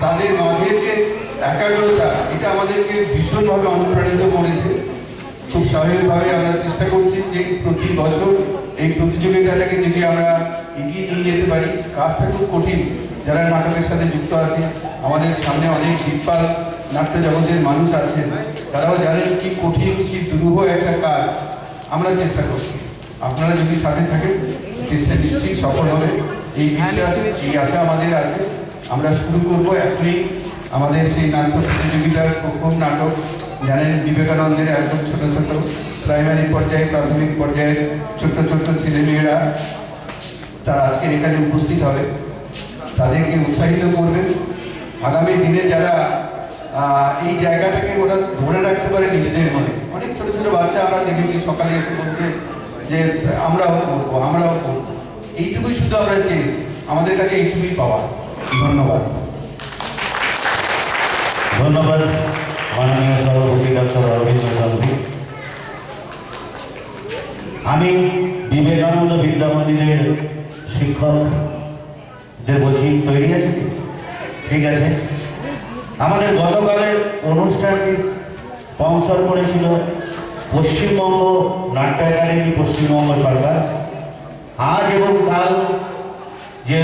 তাদের মাঝে যে একাগ্রতা, এটা আমাদেরকে ভীষণভাবে অনুপ্রাণিত করেছে। খুব স্বাভাবিকভাবে আমরা চেষ্টা করছি যে প্রতি বছর এই প্রতিযোগিতাটাকে যদি আমরা এগিয়ে নিয়ে যেতে পারি। কাজটা খুব কঠিন। যারা নাটকের সাথে যুক্ত আছে, আমাদের সামনে অনেক দিকপাল নাট্য জগতের মানুষ আছেন, তারাও জানেন কি কঠিন কি দুরূহ একটা কাজ। আমরা চেষ্টা করছি, আপনারা যদি সাথে থাকেন চেষ্টা নিশ্চিত সফল হবে, এই বিশ্বাস এই আশা আমাদের আছে। আমরা শুরু করবো এখনই আমাদের সেই নাট্য প্রতিযোগিতার প্রথম নাটক। জানেন বিবেকানন্দের একদম ছোট ছোট প্রাইমারি পর্যায়ে প্রাথমিক পর্যায়ের ছোট্ট ছোট্ট ছেলেমেয়েরা তারা আজকে এখানে উপস্থিত হবে। তাদেরকে উৎসাহিত করবেন। আগামী দিনে যারা এই জায়গাটাকে ওরা ধরে রাখতে পারে নিজেদের মনে। অনেক ছোট ছোট বাচ্চা আমরা দেখেছি সকালে এসে বলছে যে আমরাও করবো আমরাও করবো। এইটুকুই শুধু আমরা চেয়েছি, আমাদের কাছে এইটুকুই পাওয়া। ধন্যবাদ। ধন্যবাদ মাননীয় সভাপতি ডক্টর অরবিন্দ চৌধুরী। আমি বিবেকানন্দ বিদ্যা মন্দিরের শিক্ষকদের বলছি, তৈরি আছে? ঠিক আছে। আমাদের গতকালের অনুষ্ঠানটি স্পন্সর করেছিল পশ্চিমবঙ্গ নাট্য একাডেমি, পশ্চিমবঙ্গ সরকার। আজ এবং কাল যে